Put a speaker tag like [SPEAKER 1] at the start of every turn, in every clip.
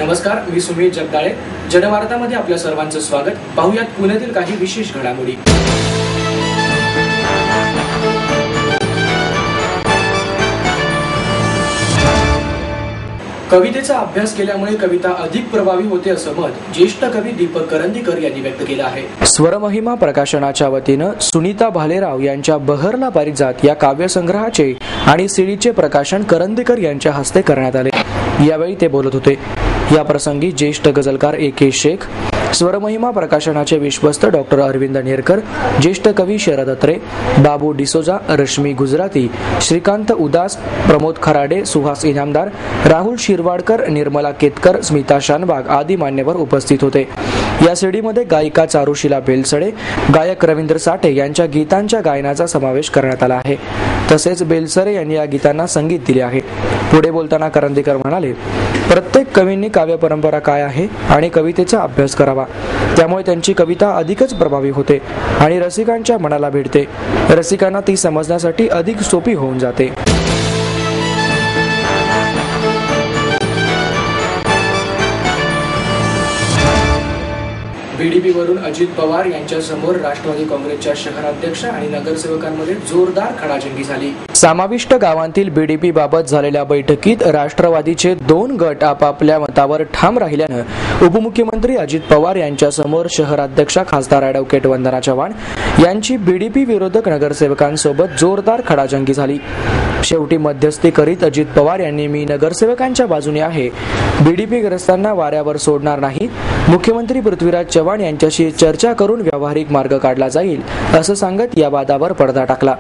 [SPEAKER 1] नमस्कार, मी सुमित जगदाळे. जनवार्तामध्ये आपल्या सर्वांचं स्वागत. पाहुयात पुण्यातील काही विशेष घडामोडी. कवितेचा अभ्यास केल्यामुळे कविता अधिक प्रभावी होते असं मत ज्येष्ठ कवी दीपक करंदीकर यांनी व्यक्त केलं आहे. स्वरमहिमा प्रकाशनाच्या वतीनं सुनीता भालेराव यांच्या बहरला पारिजात या काव्यसंग्रहाचे आणि सीडीचे प्रकाशन करंदीकर यांच्या हस्ते करण्यात आले. यावेळी ते बोलत होते. या प्रसंगी ज्येष्ठ गझलकार ए.के. शेख, स्वरमहिमा प्रकाशनाचे विश्वस्त डॉक्टर अरविंद नेरकर, ज्येष्ठ कवी शरद अत्रे, बाबू डिसोजा, रश्मी गुजराती, श्रीकांत उदास, प्रमोद खराडे, सुहास इनामदार, राहुल शिरवाडकर, निर्मला केतकर, स्मिता शानबाग आदी मान्यवर उपस्थित होते. या सीडीमध्ये गायिका चारुशिला बेलसडे, गायक रवींद्र साठे यांच्या गीतांच्या गायनाचा समावेश करण्यात आला आहे. तसेच बेलसरे यांनी या गीतांना संगीत दिले आहे. पुढे बोलताना करंदीकर म्हणाले, प्रत्येक कवींनी काव्य परंपरा काय आहे आणि कवितेचा अभ्यास करावा. त्यामुळे त्यांची कविता अधिकच प्रभावी होते आणि रसिकांच्या मनाला भिडते. रसिकांना ती समजण्यासाठी अधिक सोपी होऊन जाते. बीडीपी वरून अजित पवार यांच्या समोर राष्ट्रवादी काँग्रेसच्या शहराध्यक्ष आणि नगरसेवकांमध्ये जोरदार खडाजंगी झाली. समाविष्ट गावांतील बीडीपी बाबत झालेल्या बैठकीत राष्ट्रवादीचे 2 गट आपापल्या मतावर ठाम राहिल्यानं उपमुख्यमंत्री अजित पवार यांच्या समोर शहराध्यक्षा खासदार ॲडव्होकेट वंदना चव्हाण यांची बीडीपी विरोधक नगरसेवकांसोबत जोरदार खडाजंगी झाली. शेवटी मध्यस्थी करीत अजित पवार यांनी मी नगरसेवकांच्या बाजूने आहे, बीडीपी ग्रस्तांना वाऱ्यावर सोडणार नाही, मुख्यमंत्री पृथ्वीराज चव्हाण यांच्याशी चर्चा करून व्यावहारिक मार्ग काढला जाईल असं सांगत या वादावर पडदा टाकला.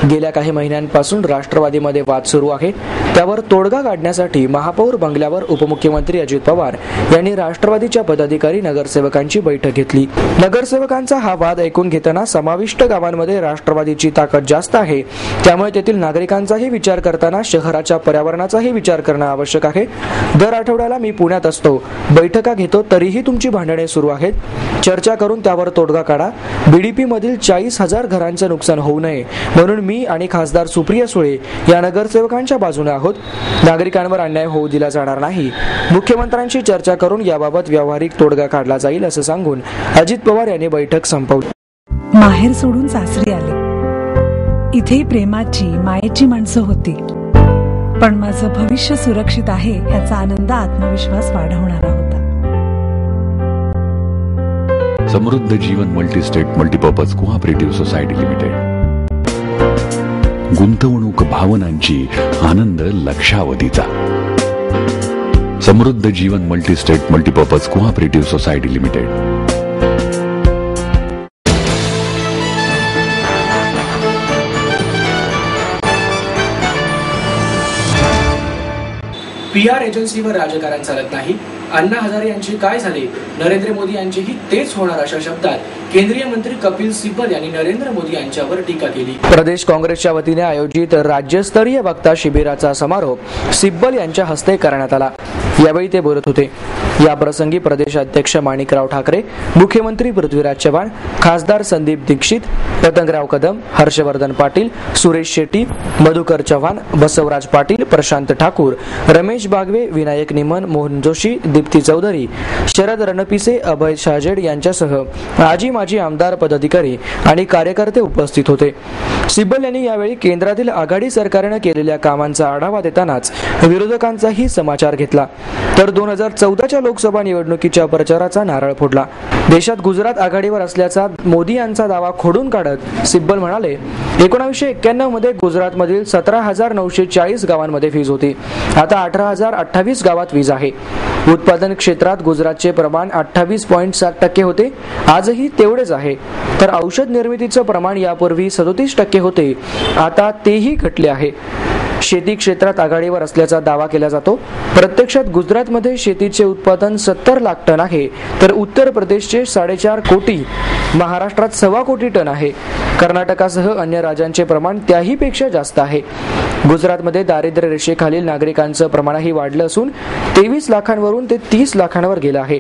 [SPEAKER 1] गेल्या काही महिन्यांपासून राष्ट्रवादीमध्ये वाद सुरू आहे. त्यावर तोडगा काढण्यासाठी महापौर बंगल्यावर उपमुख्यमंत्री अजित पवार यांनी राष्ट्रवादीच्या पदाधिकारी नगरसेवकांची बैठक घेतली. नगरसेवकांचा हा वाद ऐकून घेताना समाविष्ट गावांमध्ये राष्ट्रवादीची ताकद जास्त आहे, त्यामुळे तेथील नागरिकांचाही विचार करताना शहराच्या पर्यावरणाचाही विचार करणं आवश्यक आहे. दर आठवड्याला मी पुण्यात असतो, बैठका घेतो, तरीही तुमची भांडणे सुरू आहेत. चर्चा करून त्यावर तोडगा काढा. बीडीपी मधील 40,000 घरांचं नुकसान होऊ नये म्हणून मी आणि खासदार सुप्रिया सुळे या नगरसेवकांच्या बाजूने आहोत. नागरिकांवर अन्याय होऊ दिला जाणार नाही. मुख्यमंत्र्यांशी चर्चा करून याबाबत व्यावहारिक तोडगा काढला जाईल असं सांगून अजित पवार यांनी बैठक संपवली.
[SPEAKER 2] माहेर सोडून सासरी आले. इथे प्रेमाची मायेची माणसं होती, पण माझं भविष्य सुरक्षित आहे याचा आनंद आत्मविश्वास वाढवणारा होता.
[SPEAKER 3] Samruddha Jeevan multistate multipurpose cooperative society limited. गुंतवणूक भावनांची, आनंद लक्षावधीचा. Samruddha Jeevan multistate multipurpose cooperative society limited.
[SPEAKER 1] PR एजन्सीवर राजकारण चालत नाही. अण्णा हजारे यांचे काय झाले, नरेंद्र मोदी यांचेही तेच होणार अशा शब्दात केंद्रीय मंत्री कपिल सिब्बल यांनी नरेंद्र मोदी यांच्यावर टीका केली. प्रदेश काँग्रेसच्या वतीने आयोजित राज्यस्तरीय वक्ता शिबिराचा समारोप सिब्बल यांच्या हस्ते करण्यात आला. यावेळी ते बोलत होते. या प्रसंगी प्रदेशाध्यक्ष माणिकराव ठाकरे, मुख्यमंत्री पृथ्वीराज चव्हाण, खासदार संदीप दीक्षित, पतंगराव कदम, हर्षवर्धन पाटील, सुरेश शेट्टी, मधुकर चव्हाण, बसवराज पाटील, प्रशांत ठाकूर, रमेश बागवे, विनायक निमन, मोहन जोशी, दीप्ती चौधरी, शरद रणपिसे, अभय शाजेड यांच्यासह आजी माजी आमदार, पदाधिकारी आणि कार्यकर्ते उपस्थित होते. सिब्बल यांनी यावेळी केंद्रातील आघाडी सरकारने केलेल्या कामांचा आढावा देतानाच विरोधकांचाही समाचार घेतला, तर 2014च्या लोकसभा निवडणुकीच्या प्रचाराचा नारळ फोडला. देशात गुजरात आघाडीवर असल्याचा मोदी यांचा दावा खोडून काढत सिब्बल म्हणाले, 1991 मध्ये गुजरातमधील 17,940 गावांमध्ये वीज होती. आता 18,028 गावात वीज आहे. उत्पादन क्षेत्रात गुजरातचे प्रमाण 28.7% होते, आजही तेवढेच आहे. तर औषध निर्मितीचं प्रमाण यापूर्वी 37% होते, आता तेही घटले आहे. शेती क्षेत्रात आघाडीवर असल्याचा दावा केला जातो. प्रत्यक्षात गुजरातमध्ये शेतीचे उत्पादन 70 लाख टन आहे, तर उत्तर प्रदेशचे 4.5 कोटी, महाराष्ट्रात 1.25 कोटी टन आहे. कर्नाटकासह अन्य राज्यांचे प्रमाण त्याही पेक्षा जास्त आहे. गुजरातमध्ये दारिद्र्य रेषेखालील नागरिकांचं प्रमाणही वाढलं असून 23 लाखांवरून ते 30 लाखांवर गेलं आहे.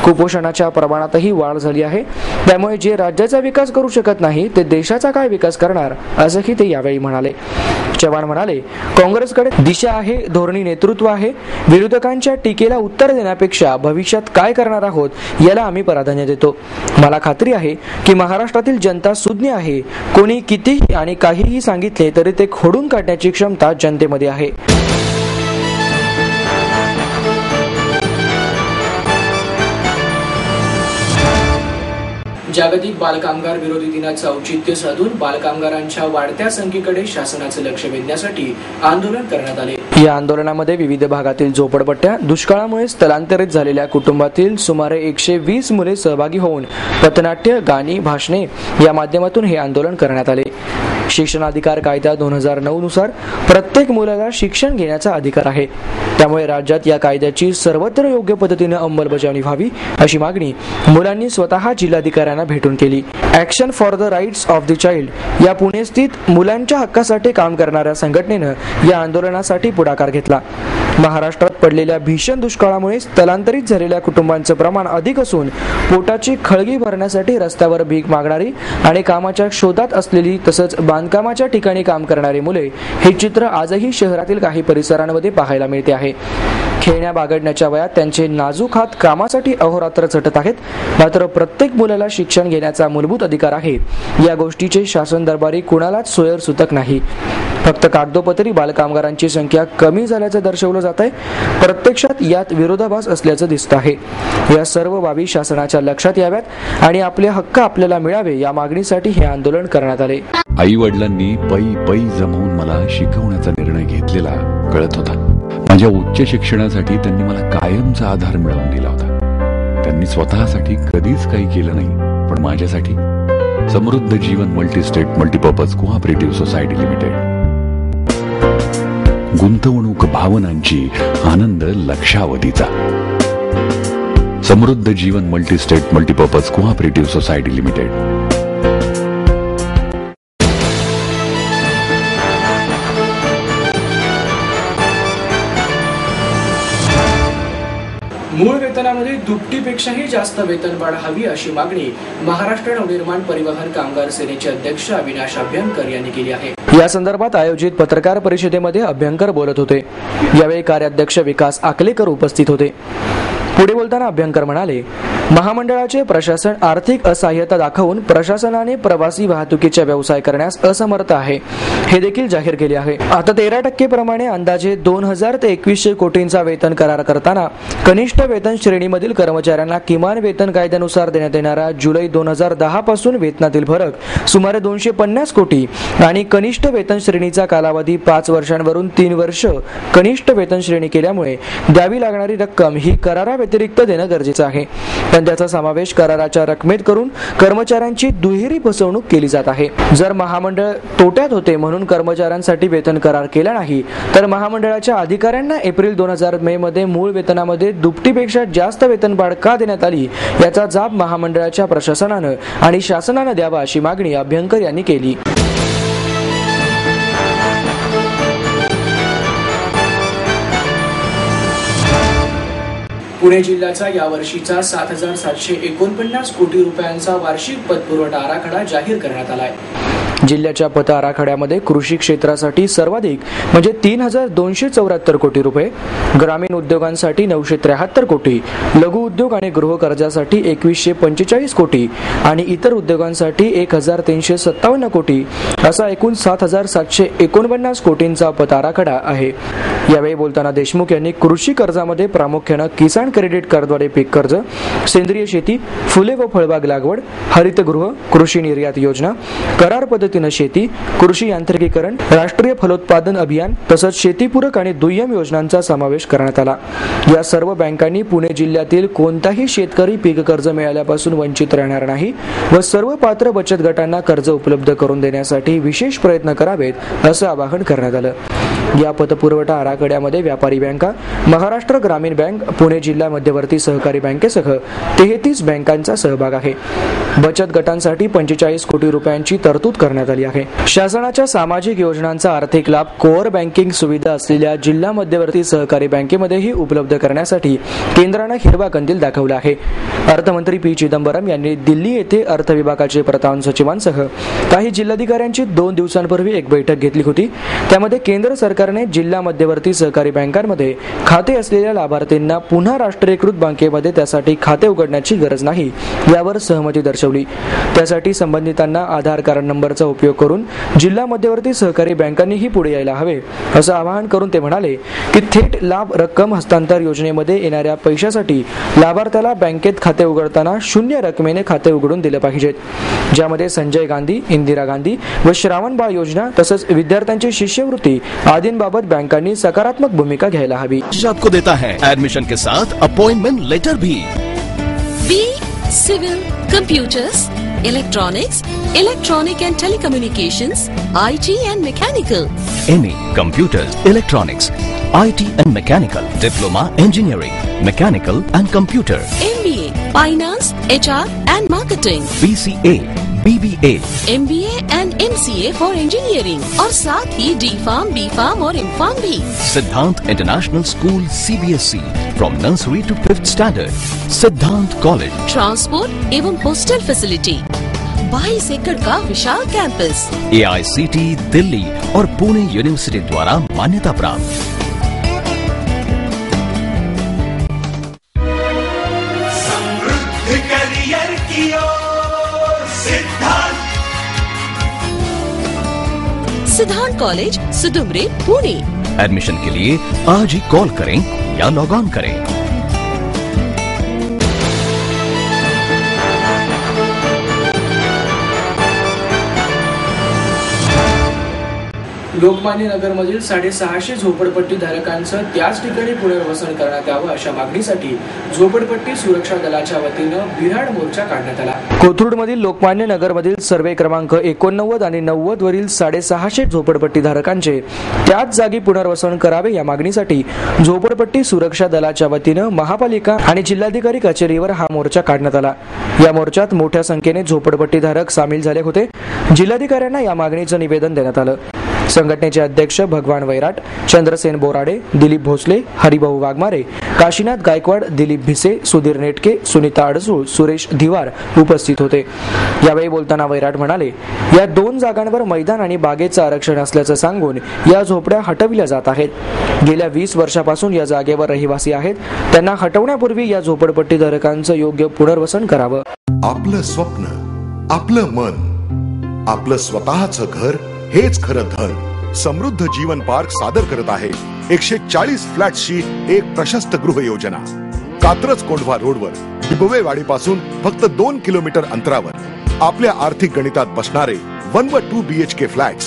[SPEAKER 1] कुपोषणाच्या प्रमाणातही वाढ झाली आहे. त्यामुळे जे राज्याचा विकास करू शकत नाही ते देशाचा काय विकास करणार, असंही ते यावेळी म्हणाले. चव्हाण म्हणाले, काँग्रेसकडे दिशा आहे, धोरणी नेतृत्व आहे. विरोधकांच्या टीकेला उत्तर देण्यापेक्षा भविष्यात काय करणार आहोत याला आम्ही प्राधान्य देतो. मला खात्री आहे की महाराष्ट्रातील जनता सुज्ञ आहे. कोणी कितीही आणि काहीही सांगितले तरी ते खोडून काढण्याची क्षमता जनतेमध्ये आहे. जागतिक बालकामगार विरोधी दिनाचं औचित्य साधून बालकामगारांच्या वाढत्या संख्येकडे शासनाचे लक्ष वेधण्यासाठी आंदोलन करण्यात आले. या आंदोलनामध्ये विविध भागातील झोपडपट्ट्या, दुष्काळामुळे स्थलांतरित झालेल्या कुटुंबातील सुमारे 120 मुले सहभागी होऊन पथनाट्य, गाणी, भाषणे या माध्यमातून हे आंदोलन करण्यात आले. शिक्षणाधिकार कायदा 2009 नुसार प्रत्येक मुलाला शिक्षण घेण्याचा अधिकार आहे. त्यामुळे राज्यात या कायद्याची सर्वत्र योग्य पद्धतीने अंमलबजावणी व्हावी अशी मागणी मुलांनी स्वतः जिल्हाधिकाऱ्यांना भेटून केली. Action for the rights of the child या पुणे स्थित मुलांच्या हक्कासाठी काम करणाऱ्या संघटनेनं या आंदोलनासाठी पुढाकार घेतला. महाराष्ट्रात पडलेल्या भीषण दुष्काळामुळे स्थलांतरित झालेल्या कुटुंबांचं प्रमाण अधिक असून पोटाची खळगी भरण्यासाठी रस्त्यावर भीक मागणारी आणि कामाच्या शोधात असलेली तसंच बांधकामाच्या ठिकाणी काम करणारी मुले हे चित्र आजही शहरातील काही परिसरांमध्ये पाहायला मिळते आहे. खेळण्या बागडण्याच्या वयात त्यांचे नाजूक हात कामासाठी अहोरात्र झटत आहेत. मात्र प्रत्येक मुलाला शिक्षण घेण्याचा मूलभूत अधिकार आहे या गोष्टीचे शासन दरबारी कुणालाच सोयरसूतक नाही. फक्त कागदोपत्री बालकामगारांची संख्या कमी झाल्याचं दर्शवलं जात आहे. प्रत्यक्षात यात विरोधाभास असल्याचं दिसत आहे. या सर्व बाबी शासनाच्या लक्षात याव्यात आणि आपले हक्क आपल्याला मिळावे या मागणीसाठी हे आंदोलन करण्यात आले.
[SPEAKER 3] आई वडिलांनी पै जमवून मला शिकवण्याचा निर्णय घेतलेला कळत होता. माझ्या उच्च शिक्षणासाठी त्यांनी मला कायमचा आधार मिळवून दिला होता. त्यांनी स्वतःसाठी कधीच काही केलं नाही, पण माझ्यासाठी Samruddha Jeevan multistate multipurpose cooperative society limited. गुंतवणूक भावनांची, आनंद लक्षावधीचा. Samruddha Jeevan multistate multipurpose cooperative society limited.
[SPEAKER 1] मूळ वेतनामध्ये दुपटीपेक्षाही जास्त वेतनवाढ हवी अशी मागणी महाराष्ट्र नवनिर्माण परिवहन कामगार सेनेचे अध्यक्ष अविनाश अभ्यंकर यांनी केली आहे. या संदर्भात आयोजित पत्रकार परिषदेमध्ये अभ्यंकर बोलत होते. यावेळी कार्याध्यक्ष विकास आकलेकर उपस्थित होते. पुढे बोलताना अभ्यंकर म्हणाले, महामंडळाचे प्रशासन आर्थिक असहाय्यता दाखवून प्रशासनाने प्रवासी वाहतुकीचा व्यवसाय करण्यास असमर्थ आहे हे देखील जाहीर केले आहे. आता 13% प्रमाणे अंदाजे 2000 ते 2100 कोटींचा वेतन करार करताना कनिष्ठ वेतन श्रेणीमधील कर्मचाऱ्यांना किमान वेतन कायद्यानुसार देण्यात येणारा जुलै 2010 पासून वेतनातील फरक सुमारे 250 कोटी आणि कनिष्ठ वेतन श्रेणीचा कालावधी 5 वर्षांवरून 3 वर्ष कनिष्ठ वेतन श्रेणी केल्यामुळे द्यावी लागणारी रक्कम ही करारा व्यतिरिक्त देणं गरजेचं आहे. पण त्याचा समावेश कराराच्या रकमेत करून कर्मचाऱ्यांची दुहेरी फसवणूक केली जात आहे. जर महामंडळ तोट्यात होते म्हणून कर्मचाऱ्यांसाठी वेतन करार केला नाही तर महामंडळाच्या अधिकाऱ्यांना एप्रिल 2000 मध्ये मूळ वेतनामध्ये दुपटीपेक्षा जास्त वेतनवाढ का देण्यात आली याचा जाब महामंडळाच्या प्रशासनानं आणि शासनानं द्यावा अशी मागणी अभ्यंकर यांनी केली. पुणे जिल्ह्याचा यावर्षीचा 7,749 कोटी रुपयांचा वार्षिक पतपुरवठा आराखडा जाहीर करण्यात आलाय. जिल्ह्याच्या पत आराखड्यामध्ये कृषी क्षेत्रासाठी सर्वाधिक म्हणजे 3,274 कोटी रुपये, ग्रामीण उद्योगांसाठी 973 कोटी, लघु उद्योग आणि गृह कर्जासाठी 2145 कोटी आणि इतर उद्योगांसाठी 1,357 कोटी असा एकूण 7,749 कोटींचा पत आराखडा आहे. यावेळी बोलताना देशमुख यांनी कृषी कर्जामध्ये प्रामुख्यानं किसान क्रेडिट कार्डद्वारे पीक कर्ज, सेंद्रिय शेती, फुले व फळबाग लागवड, हरितगृह, कृषी निर्यात योजना, करार पद्धतीनं शेती, कृषी यांत्रिकीकरण, राष्ट्रीय फलोत्पादन अभियान तसंच शेतीपूरक आणि दुय्यम योजनांचा समावेश करण्यात आला. या सर्व बँकांनी पुणे जिल्ह्यातील कोणताही शेतकरी पीक कर्ज मिळाल्यापासून वंचित राहणार नाही व सर्व पात्र बचत गटांना कर्ज उपलब्ध करून देण्यासाठी विशेष प्रयत्न करावेत असं आवाहन करण्यात आलं. या पतपुरवठा आराखड्यामध्ये व्यापारी बँका, महाराष्ट्र ग्रामीण बँक, पुणे जिल्हा मध्यवर्ती सहकारी बँकेसह 33 बँकांचा सहभाग आहे. बचत गटांसाठी 45 कोटी रुपयांची तरतूद करण्यात आली आहे. शासनाच्या सामाजिक योजनांचा आर्थिक लाभ कोअर बँकिंग सुविधा असलेल्या जिल्हा मध्यवर्ती सहकारी बँकेमध्येही उपलब्ध करण्यासाठी केंद्रानं हिरवा कंदील दाखवला आहे. अर्थमंत्री पी. चिदंबरम यांनी दिल्ली येथे अर्थ विभागाचे प्रधान सचिवांसह काही जिल्हाधिकाऱ्यांची 2 दिवसांपूर्वी एक बैठक घेतली होती. त्यामध्ये केंद्र सरकारने जिल्हा मध्यवर्ती सहकारी बँकांमध्ये खाते असलेल्या लाभार्थींना पुन्हा राष्ट्रीयकृत बँकेमध्ये त्यासाठी खाते उघडण्याची गरज नाही यावर सहमती दर्शवली. त्यासाठी संबंधितांना आधार कार्ड नंबरचा उपयोग करून जिल्हा मध्यवर्ती सहकारी बँकांनीही पुढे यायला हवे असं आवाहन करून ते म्हणाले की थेट लाभ रक्कम हस्तांतर योजनेमध्ये येणाऱ्या पैशासाठी लाभार्थ्याला बँकेत खाते उघडताना 0 रकमेने खाते उघडून दिले पाहिजेत, ज्यामध्ये संजय गांधी, इंदिरा गांधी व श्रावणबाळ योजना तसंच विद्यार्थ्यांची शिष्यवृत्ती आदींबाबत बँकांनी सकारात्मक भूमिका घ्यायला हवी.
[SPEAKER 4] आपको देता है एडमिशन के साथ अपॉइंटमेंट लेटर भी.
[SPEAKER 5] B civil, computers, electronics, electronic and telecommunications, IT and mechanical.
[SPEAKER 4] MA Computers, Electronics, IT and Mechanical, Diploma Engineering, Mechanical and Computer,
[SPEAKER 5] MBA Finance, HR and Marketing,
[SPEAKER 4] BCA, BBA,
[SPEAKER 5] MBA and MCA for Engineering और साथ ही D.Pharm, B.Pharm और M.Pharm भी.
[SPEAKER 4] Siddhant International School CBSE from nursery to 5th standard, Siddhant College.
[SPEAKER 5] Transport एवं hostel facility, 22 एकड़ का विशाल campus,
[SPEAKER 4] AICT Delhi और Pune university द्वारा मान्यता प्राप्त.
[SPEAKER 6] समृद्ध करियर की ओर
[SPEAKER 5] सिद्धांत कॉलेज, सुदुमरे, पुणे.
[SPEAKER 4] एडमिशन के लिए आज ही कॉल करें या लॉग ऑन करें.
[SPEAKER 1] लोकमान्य नगरमधील 650 झोपडपट्टी धारकांचं त्याच ठिकाणी पुनर्वसन करण्यात यावं अशा मागणीसाठी झोपडपट्टी सुरक्षा दलाच्या वतीनं बिऱ्हाड मोर्चा काढण्यात आला. कोथरूडमधील लोकमान्य नगरमधील सर्वे क्रमांक 89 आणि 90 वरील 650 झोपडपट्टी धारकांचे त्याच जागी पुनर्वसन करावे या मागणीसाठी झोपडपट्टी सुरक्षा दलाच्या वतीनं महापालिका आणि जिल्हाधिकारी कचेरीवर हा मोर्चा काढण्यात आला. या मोर्चात मोठ्या संख्येने झोपडपट्टी धारक सामील झाले होते. जिल्हाधिकाऱ्यांना या मागणीचं निवेदन देण्यात आलं. संघटनेचे अध्यक्ष भगवान वैराट, चंद्रसेन बोराडे, दिलीप भोसले, हरिभाऊ वाघमारे, काशीनाथ गायकवाड, दिलीप भिसे, सुधीर नेटके, सुनीता अडसूळ, सुरेश धिवार उपस्थित होते. यावेळी बोलताना वैराट म्हणाले, या 2 जागांवर मैदान आणि बागेचं आरक्षण असल्याचं सांगून या झोपड्या हटविल्या जात आहेत. गेल्या 20 वर्षापासून या जागेवर रहिवासी आहेत. त्यांना हटवण्यापूर्वी या झोपडपट्टी धारकांचं योग्य पुनर्वसन करावं.
[SPEAKER 7] आपलं स्वप्न, आपलं मन, आपलं स्वतःचं घर हेच खरं धन. समृद्ध जीवन पार्क सादर करत आहे 140 फ्लॅट्सची एक प्रशस्त गृह योजना. कात्रज कोंढवा रोडवर बिबवेवाडीपासून फक्त 2 किलोमीटर अंतरावर आपल्या आर्थिक गणितात बसणारे 1 व 2 BHK फ्लॅट्स.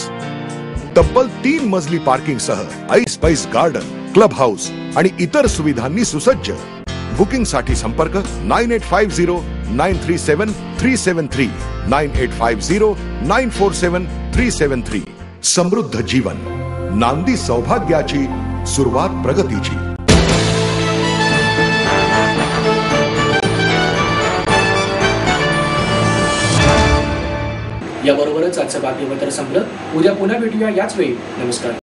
[SPEAKER 7] तब्बल 3 मजली पार्किंग सह ऐस पैस गार्डन, क्लब हाऊस आणि इतर सुविधांनी सुसज्ज. बुकिंग साठी संपर्क 9850937373 9850947373. समृद्ध जीवन, नांदी सौभाग्याची, सुरुवात प्रगतीची.
[SPEAKER 1] याबरोबरच आजचं बातमीपत्र संपलं. उद्या पुन्हा भेटूया याच वेळी. नमस्कार.